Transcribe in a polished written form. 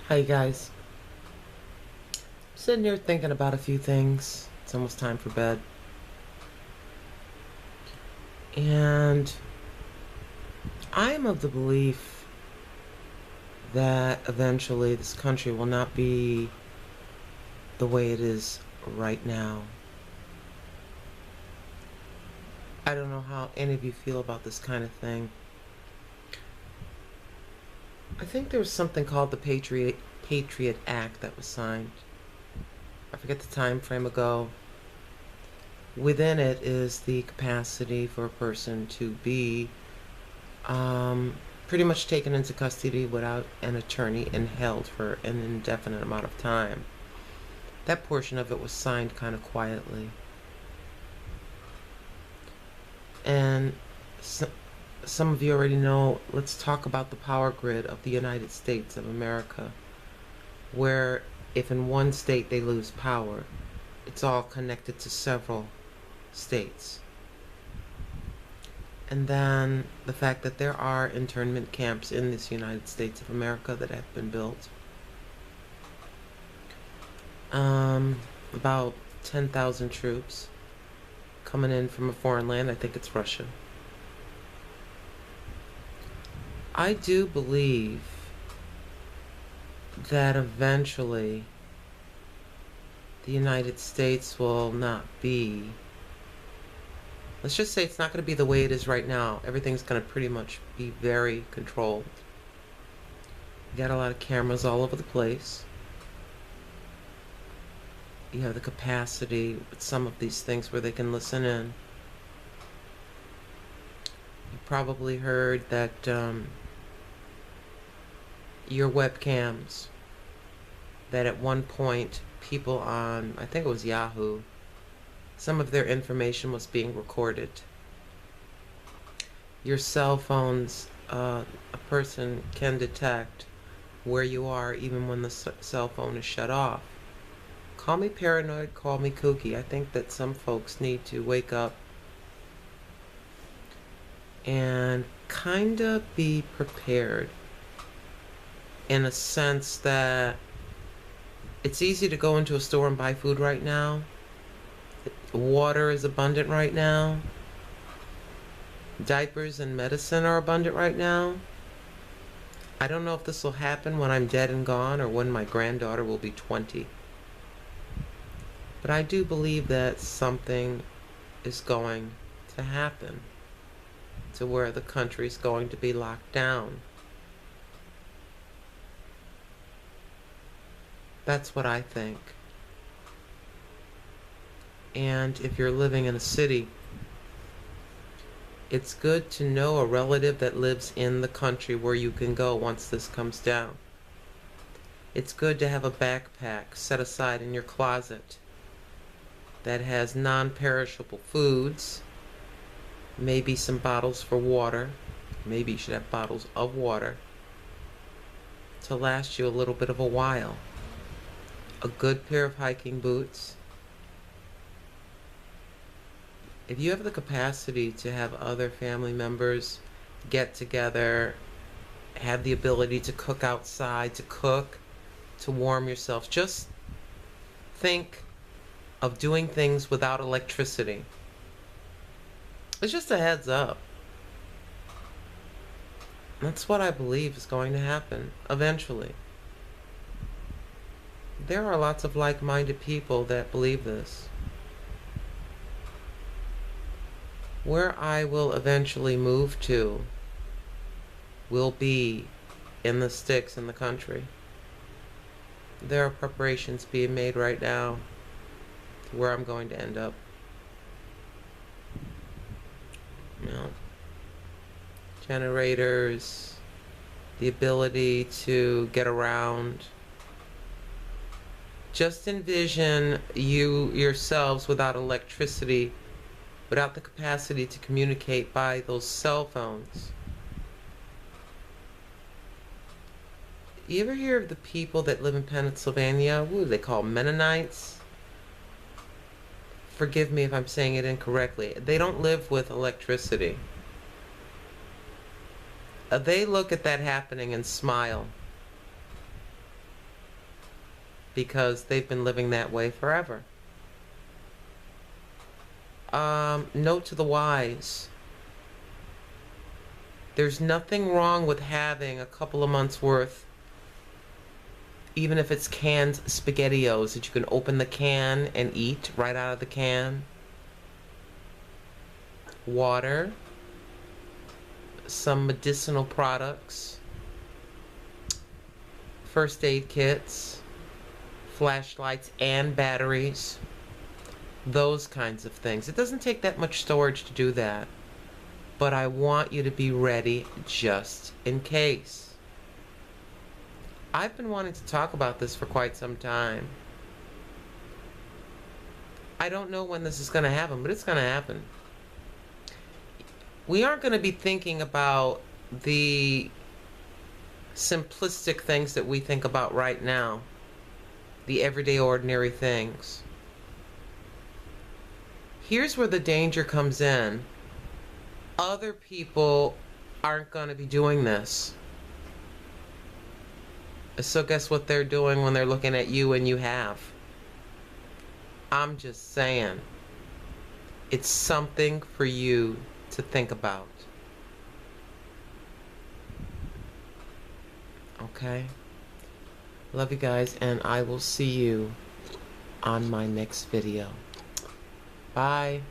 Hi guys. Sitting here thinking about a few things. It's almost time for bed. And I am of the belief that eventually this country will not be the way it is right now. I don't know how any of you feel about this kind of thing. I think there was something called the Patriot Act that was signed. I forget the time frame ago. Within it is the capacity for a person to be pretty much taken into custody without an attorney and held for an indefinite amount of time. That portion of it was signed kind of quietly. And some of you already know, let's talk about the power grid of the United States of America, where if in one state they lose power, it's all connected to several states. And then the fact that there are internment camps in this United States of America that have been built. About 10,000 troops coming in from a foreign land. I think it's Russia. I do believe that eventually the United States will not be, let's just say it's not going to be the way it is right now. Everything's going to pretty much be very controlled. You got a lot of cameras all over the place. You have the capacity with some of these things where they can listen in. You probably heard that your webcams, that at one point people on, I think it was Yahoo, some of their information was being recorded. Your cell phones, a person can detect where you are even when the cell phone is shut off. Call me paranoid, call me kooky. I think that some folks need to wake up and kind of be prepared, in a sense that it's easy to go into a store and buy food right now. Water is abundant right now. Diapers and medicine are abundant right now. I don't know if this will happen when I'm dead and gone or when my granddaughter will be 20. But I do believe that something is going to happen to where the country's going to be locked down. That's what I think. And if you're living in a city, it's good to know a relative that lives in the country where you can go once this comes down. It's good to have a backpack set aside in your closet that has non-perishable foods, maybe some bottles for water. Maybe you should have bottles of water to last you a little bit of a while. A good pair of hiking boots. If you have the capacity to have other family members get together, have the ability to cook outside, to cook, to warm yourself, just think of doing things without electricity. It's just a heads up. That's what I believe is going to happen eventually. There are lots of like-minded people that believe this. Where I will eventually move to will be in the sticks in the country. There are preparations being made right now to where I'm going to end up. You know, generators, the ability to get around. Just envision you yourselves without electricity, without the capacity to communicate by those cell phones. You ever hear of the people that live in Pennsylvania? What do they call Mennonites? Forgive me if I'm saying it incorrectly. They don't live with electricity. They look at that happening and smile. because they've been living that way forever. Note to the wise. There's nothing wrong with having a couple of months worth, even if it's canned SpaghettiOs that you can open the can and eat right out of the can. Water, some medicinal products, first aid kits, flashlights and batteries, those kinds of things. It doesn't take that much storage to do that, but I want you to be ready just in case. I've been wanting to talk about this for quite some time. I don't know when this is going to happen, but it's going to happen. We aren't going to be thinking about the simplistic things that we think about right now, the everyday ordinary things. Here's where the danger comes in. Other people aren't going to be doing this. So guess what they're doing when they're looking at you and you have? I'm just saying, it's something for you to think about. Okay? Love you guys, and I will see you on my next video. Bye.